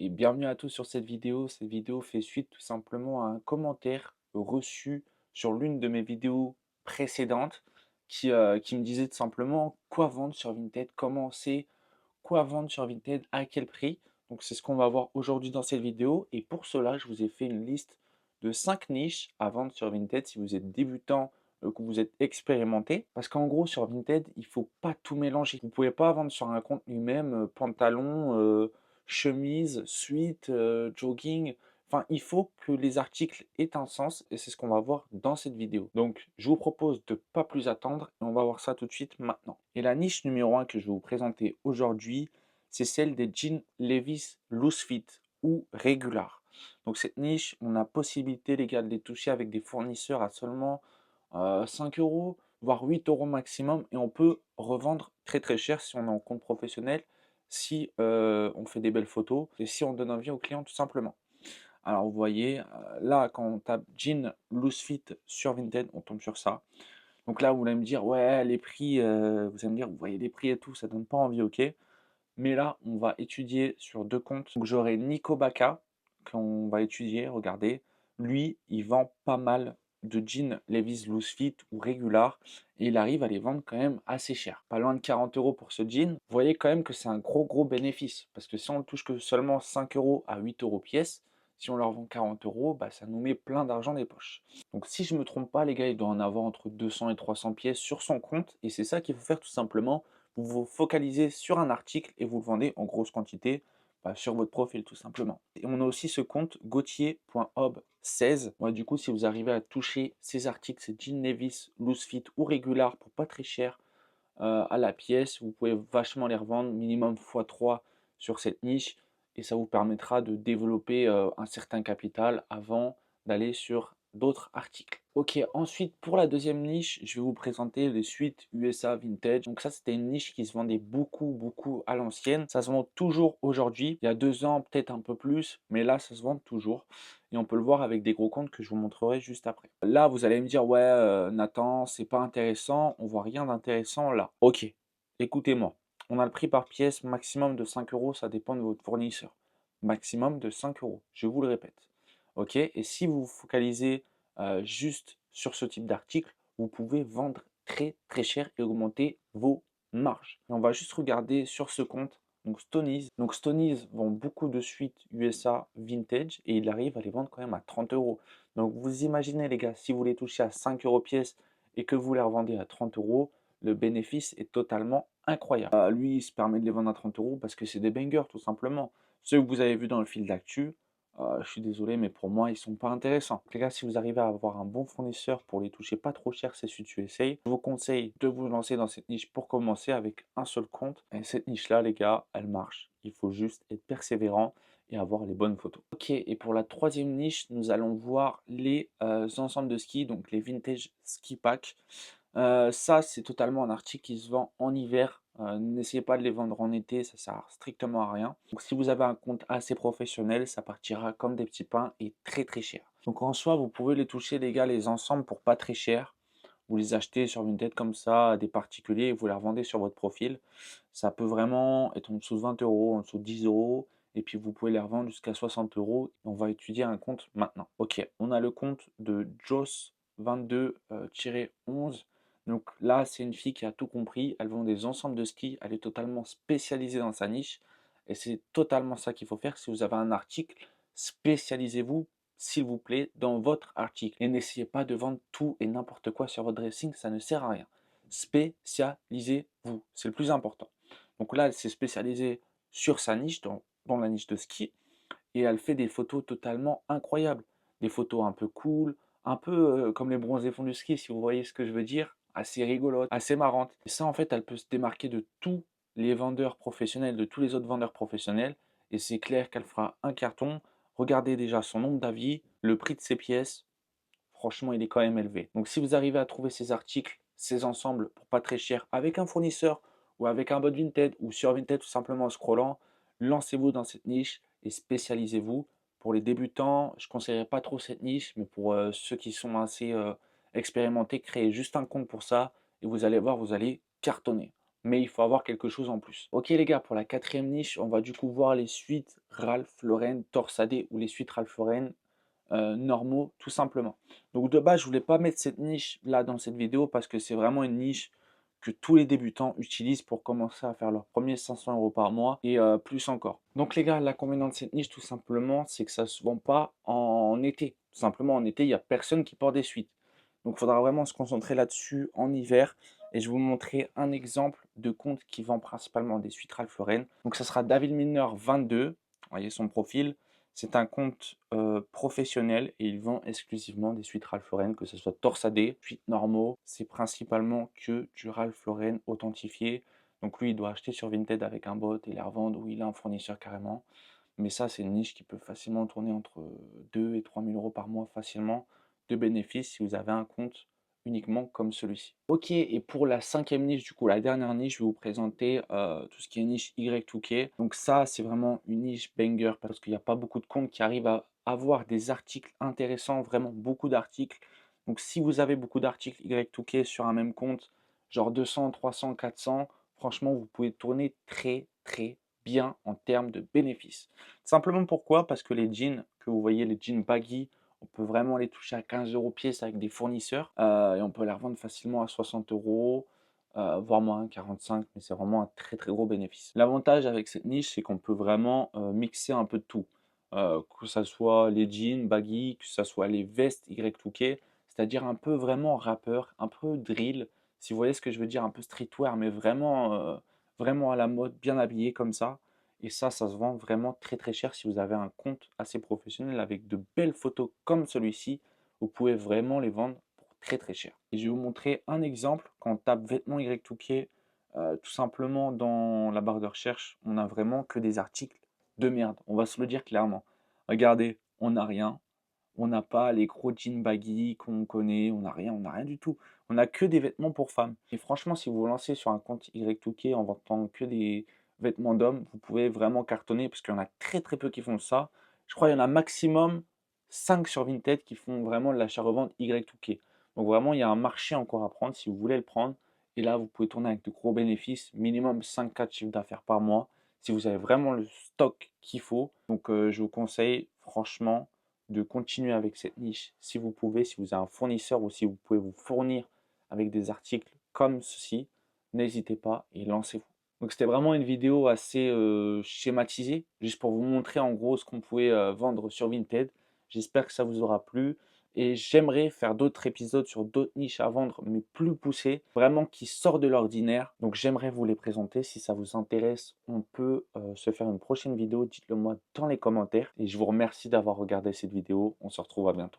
Et bienvenue à tous sur cette vidéo. Cette vidéo fait suite tout simplement à un commentaire reçu sur l'une de mes vidéos précédentes qui me disait tout simplement quoi vendre sur Vinted, comment c'est, quoi vendre sur Vinted, à quel prix. Donc c'est ce qu'on va voir aujourd'hui dans cette vidéo. Et pour cela, je vous ai fait une liste de 5 niches à vendre sur Vinted si vous êtes débutant, que vous êtes expérimenté. Parce qu'en gros, sur Vinted, il ne faut pas tout mélanger. Vous ne pouvez pas vendre sur un compte lui-même pantalon, chemise, sweat, jogging. Enfin, il faut que les articles aient un sens et c'est ce qu'on va voir dans cette vidéo. Donc, je vous propose de ne pas plus attendre et on va voir ça tout de suite maintenant. Et la niche numéro 1 que je vais vous présenter aujourd'hui, c'est celle des jeans Levi's Loose Fit ou Regular. Donc cette niche, on a possibilité les gars de les toucher avec des fournisseurs à seulement 5 euros, voire 8 euros maximum et on peut revendre très très cher si on est en compte professionnel, si on fait des belles photos et si on donne envie aux clients tout simplement. Alors vous voyez, là quand on tape jean loose fit sur Vinted, on tombe sur ça. Donc là vous allez me dire: «Ouais les prix», vous allez me dire: «Vous voyez les prix et tout, ça donne pas envie», OK. Mais là, on va étudier sur 2 comptes. Donc j'aurai Nico Bacca qu'on va étudier, regardez. Lui, il vend pas mal de jeans Levi's Loose Fit ou Regular et il arrive à les vendre quand même assez cher. Pas loin de 40 euros pour ce jean. Vous voyez quand même que c'est un gros bénéfice parce que si on ne touche que seulement 5 euros à 8 euros pièce, si on leur vend 40 euros, bah, ça nous met plein d'argent des poches. Donc si je ne me trompe pas, les gars, il doit en avoir entre 200 et 300 pièces sur son compte et c'est ça qu'il faut faire tout simplement. Vous vous focalisez sur un article et vous le vendez en grosse quantité sur votre profil tout simplement. Et on a aussi ce compte gauthier.hob16. Ouais, du coup, si vous arrivez à toucher ces articles, ces jeans Levi's, loose fit ou régular pour pas très cher à la pièce, vous pouvez vachement les revendre minimum x3 sur cette niche et ça vous permettra de développer un certain capital avant d'aller sur d'autres articles. Ok, ensuite pour la deuxième niche, je vais vous présenter les suites USA Vintage. Donc ça, c'était une niche qui se vendait beaucoup à l'ancienne. Ça se vend toujours aujourd'hui. Il y a 2 ans, peut-être un peu plus, mais là, ça se vend toujours. Et on peut le voir avec des gros comptes que je vous montrerai juste après. Là, vous allez me dire, ouais, Nathan, c'est pas intéressant, on voit rien d'intéressant là. Ok, écoutez-moi. On a le prix par pièce maximum de 5 euros, ça dépend de votre fournisseur. Maximum de 5 euros, je vous le répète. Ok, et si vous vous focalisez juste sur ce type d'article, vous pouvez vendre très cher et augmenter vos marges. Et on va juste regarder sur ce compte, donc Stonies. Donc Stonies vend beaucoup de suites USA vintage et il arrive à les vendre quand même à 30 euros. Donc vous imaginez les gars, si vous les touchez à 5 euros pièce et que vous les revendez à 30 euros, le bénéfice est totalement incroyable. Lui, il se permet de les vendre à 30 euros parce que c'est des bangers tout simplement. Ceux que vous avez vus dans le fil d'actu, je suis désolé, mais pour moi, ils sont pas intéressants. Les gars, si vous arrivez à avoir un bon fournisseur pour les toucher pas trop cher, c'est celui que tu essayes. Je vous conseille de vous lancer dans cette niche pour commencer avec un seul compte. Et cette niche-là, les gars, elle marche. Il faut juste être persévérant et avoir les bonnes photos. Ok, et pour la troisième niche, nous allons voir les ensembles de ski, donc les vintage ski pack. Ça, c'est totalement un article qui se vend en hiver. N'essayez pas de les vendre en été, ça sert strictement à rien. Donc si vous avez un compte assez professionnel, ça partira comme des petits pains et très cher. Donc en soi, vous pouvez les toucher les gars, les ensembles pour pas très cher. Vous les achetez sur une tête comme ça à des particuliers et vous les revendez sur votre profil. Ça peut vraiment être en dessous de 20 euros, en dessous de 10 euros. Et puis vous pouvez les revendre jusqu'à 60 euros. On va étudier un compte maintenant. Ok, on a le compte de Joss22-11. Donc là, c'est une fille qui a tout compris. Elle vend des ensembles de ski. Elle est totalement spécialisée dans sa niche. Et c'est totalement ça qu'il faut faire. Si vous avez un article, spécialisez-vous, s'il vous plaît, dans votre article. Et n'essayez pas de vendre tout et n'importe quoi sur votre dressing. Ça ne sert à rien. Spécialisez-vous. C'est le plus important. Donc là, elle s'est spécialisée sur sa niche, dans la niche de ski. Et elle fait des photos totalement incroyables. Des photos un peu cool, un peu comme les bronzés fonds du ski, si vous voyez ce que je veux dire, assez rigolote, assez marrante. Et ça, en fait, elle peut se démarquer de tous les vendeurs professionnels, de tous les autres vendeurs professionnels. Et c'est clair qu'elle fera un carton. Regardez déjà son nombre d'avis, le prix de ses pièces. Franchement, il est quand même élevé. Donc, si vous arrivez à trouver ces articles, ces ensembles pour pas très cher avec un fournisseur ou avec un bot Vinted ou sur Vinted tout simplement en scrollant, lancez-vous dans cette niche et spécialisez-vous. Pour les débutants, je ne conseillerais pas trop cette niche, mais pour ceux qui sont assez expérimentés, créez juste un compte pour ça et vous allez voir, vous allez cartonner. mais il faut avoir quelque chose en plus. Ok les gars, pour la quatrième niche, on va du coup voir les suites Ralph Lauren torsadées ou les suites Ralph Lauren normaux tout simplement. Donc de base, je voulais pas mettre cette niche là dans cette vidéo parce que c'est vraiment une niche que tous les débutants utilisent pour commencer à faire leurs premiers 500 euros par mois et plus encore. Donc les gars, l'inconvénient de cette niche tout simplement, c'est que ça se vend pas en été. Tout simplement en été, il n'y a personne qui porte des suites. Donc il faudra vraiment se concentrer là-dessus en hiver. Et je vais vous montrer un exemple de compte qui vend principalement des suites Ralph Lauren. Donc ça sera David Milner 22. Vous voyez son profil. C'est un compte professionnel et il vend exclusivement des suites Ralph Lauren, que ce soit torsadé, suites normaux. C'est principalement que du Ralph Lauren authentifié. Donc lui, il doit acheter sur Vinted avec un bot et les revendre ou il a un fournisseur carrément. Mais ça, c'est une niche qui peut facilement tourner entre 2 et 3 000 euros par mois facilement de bénéfices si vous avez un compte uniquement comme celui-ci. Ok, et pour la cinquième niche, du coup, la dernière niche, je vais vous présenter tout ce qui est niche Y2K. Donc ça, c'est vraiment une niche banger parce qu'il n'y a pas beaucoup de comptes qui arrivent à avoir des articles intéressants, vraiment beaucoup d'articles. Donc si vous avez beaucoup d'articles Y2K sur un même compte, genre 200, 300, 400, franchement, vous pouvez tourner très, très bien en termes de bénéfices. Simplement pourquoi? Parce que les jeans que vous voyez, les jeans baggy, on peut vraiment les toucher à 15 euros pièce avec des fournisseurs et on peut les revendre facilement à 60 euros, voire moins 45, mais c'est vraiment un très très gros bénéfice. L'avantage avec cette niche, c'est qu'on peut vraiment mixer un peu de tout. Que ce soit les jeans baggy, que ce soit les vestes Y2K, c'est-à-dire un peu vraiment rappeur, un peu drill, si vous voyez ce que je veux dire, un peu streetwear, mais vraiment à la mode, bien habillé comme ça. Et ça se vend vraiment très très cher si vous avez un compte assez professionnel avec de belles photos comme celui-ci. Vous pouvez vraiment les vendre pour très très cher. Et je vais vous montrer un exemple. Quand on tape vêtements Y2K, tout simplement dans la barre de recherche, on n'a vraiment que des articles de merde. On va se le dire clairement. Regardez, on n'a rien. On n'a pas les gros jeans baggy qu'on connaît, on n'a rien du tout. On n'a que des vêtements pour femmes. Et franchement, si vous vous lancez sur un compte Y2K en vendant que des vêtements d'hommes, vous pouvez vraiment cartonner parce qu'il y en a très très peu qui font ça. Je crois qu'il y en a maximum 5 sur Vinted qui font vraiment de l'achat-revente Y2K. Donc vraiment, il y a un marché encore à prendre si vous voulez le prendre. Et là, vous pouvez tourner avec de gros bénéfices, minimum 5-4 chiffres d'affaires par mois, si vous avez vraiment le stock qu'il faut. Donc je vous conseille franchement de continuer avec cette niche si vous pouvez, si vous avez un fournisseur ou si vous pouvez vous fournir avec des articles comme ceci, n'hésitez pas et lancez-vous. Donc c'était vraiment une vidéo assez schématisée, juste pour vous montrer en gros ce qu'on pouvait vendre sur Vinted. J'espère que ça vous aura plu et j'aimerais faire d'autres épisodes sur d'autres niches à vendre, mais plus poussées, vraiment qui sortent de l'ordinaire. Donc j'aimerais vous les présenter. Si ça vous intéresse, on peut se faire une prochaine vidéo. Dites-le moi dans les commentaires. Et je vous remercie d'avoir regardé cette vidéo. On se retrouve à bientôt.